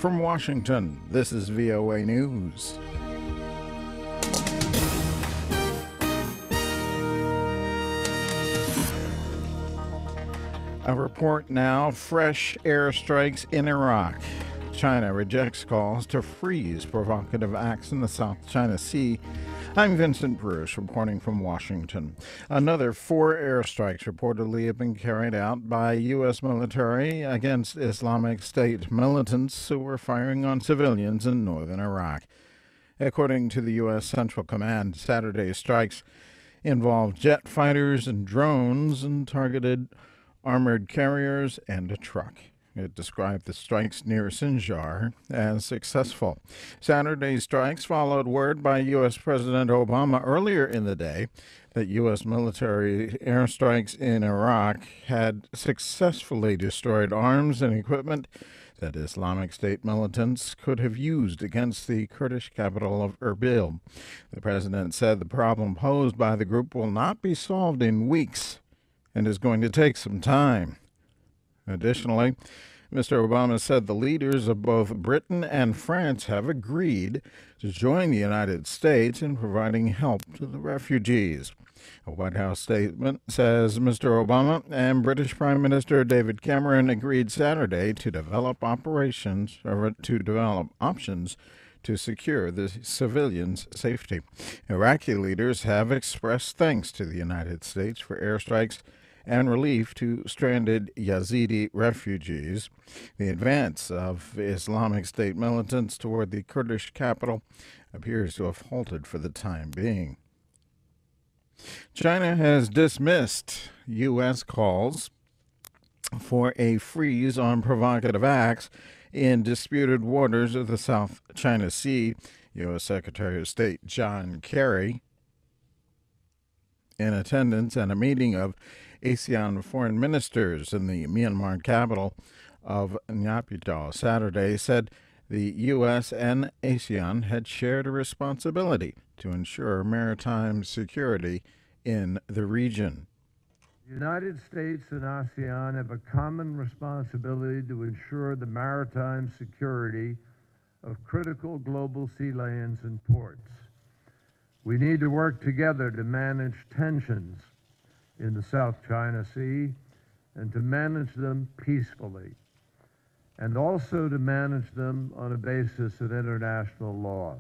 from Washington, this is VOA News. A report now, fresh airstrikes in Iraq. China rejects calls to freeze provocative acts in the South China Sea. I'm Vincent Bruce, reporting from Washington. Another 4 airstrikes reportedly have been carried out by U.S. military against Islamic State militants who were firing on civilians in northern Iraq. According to the U.S. Central Command, Saturday's strikes involved jet fighters and drones and targeted armored carriers and a truck. It described the strikes near Sinjar as successful. Saturday's strikes followed word by U.S. President Obama earlier in the day that U.S. military airstrikes in Iraq had successfully destroyed arms and equipment that Islamic State militants could have used against the Kurdish capital of Erbil. The president said the problem posed by the group will not be solved in weeks and is going to take some time. Additionally, Mr. Obama said the leaders of both Britain and France have agreed to join the United States in providing help to the refugees. A White House statement says Mr. Obama and British Prime Minister David Cameron agreed Saturday to develop options to secure the civilians' safety. Iraqi leaders have expressed thanks to the United States for airstrikes and relief to stranded Yazidi refugees. The advance of Islamic State militants toward the Kurdish capital appears to have halted for the time being. China has dismissed U.S. calls for a freeze on provocative acts in disputed waters of the South China Sea. U.S. Secretary of State John Kerry, in attendance at a meeting of ASEAN foreign ministers in the Myanmar capital of Naypyidaw Saturday, said the U.S. and ASEAN had shared a responsibility to ensure maritime security in the region. The United States and ASEAN have a common responsibility to ensure the maritime security of critical global sea lanes and ports. We need to work together to manage tensions in the South China Sea and to manage them peacefully, and also to manage them on a basis of international law.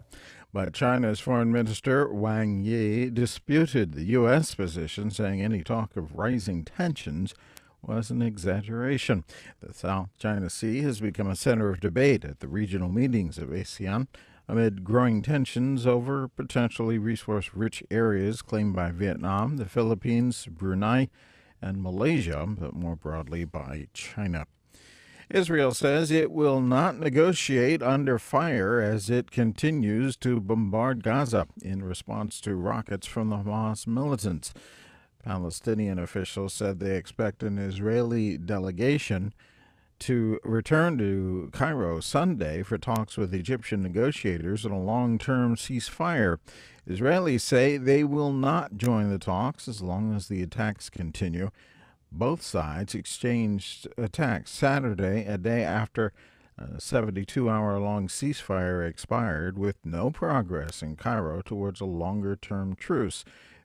But China's Foreign Minister Wang Yi disputed the U.S. position, saying any talk of rising tensions was an exaggeration. The South China Sea has become a center of debate at the regional meetings of ASEAN amid growing tensions over potentially resource-rich areas claimed by Vietnam, the Philippines, Brunei, and Malaysia, but more broadly by China. Israel says it will not negotiate under fire as it continues to bombard Gaza in response to rockets from the Hamas militants. Palestinian officials said they expect an Israeli delegation to return to Cairo Sunday for talks with Egyptian negotiators on a long-term ceasefire. Israelis say they will not join the talks as long as the attacks continue. Both sides exchanged attacks Saturday, a day after a 72-hour-long ceasefire expired, with no progress in Cairo towards a longer-term truce.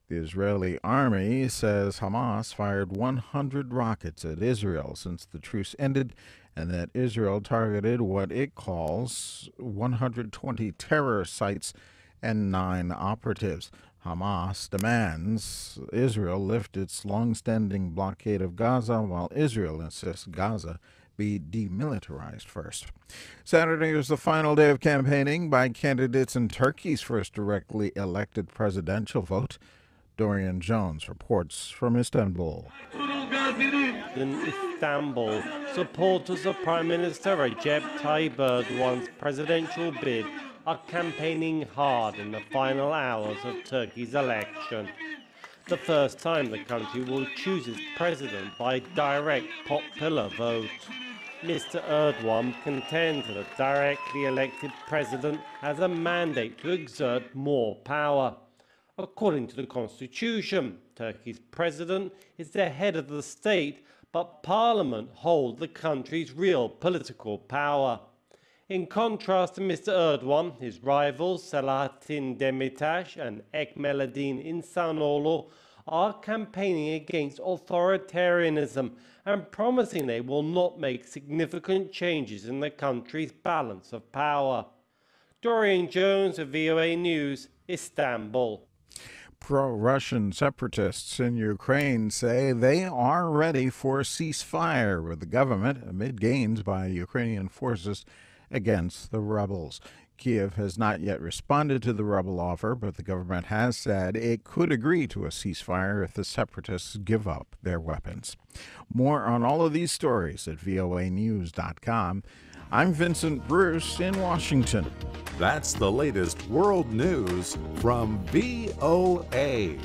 The Israeli army says Hamas fired 100 rockets at Israel since the truce ended, and that Israel targeted what it calls 120 terror sites and 9 operatives. Hamas demands Israel lift its long-standing blockade of Gaza, while Israel insists Gaza be demilitarized first. Saturday was the final day of campaigning by candidates in Turkey's first directly elected presidential vote. Dorian Jones reports from Istanbul. In Istanbul, supporters of Prime Minister Recep Tayyip Erdogan's presidential bid are campaigning hard in the final hours of Turkey's election. The first time the country will choose its president by direct popular vote. Mr. Erdogan contends that a directly elected president has a mandate to exert more power. According to the constitution, Turkey's president is the head of the state, but parliament holds the country's real political power. In contrast to Mr. Erdogan, his rivals Selahattin Demirtas and Ekmeladin Insanoğlu are campaigning against authoritarianism and promising they will not make significant changes in the country's balance of power. Dorian Jones of VOA News, Istanbul. Pro-Russian separatists in Ukraine say they are ready for a ceasefire with the government amid gains by Ukrainian forces against the rebels. Kiev has not yet responded to the rebel offer, but the government has said it could agree to a ceasefire if the separatists give up their weapons. More on all of these stories at voanews.com. I'm Vincent Bruce in Washington. That's the latest world news from VOA.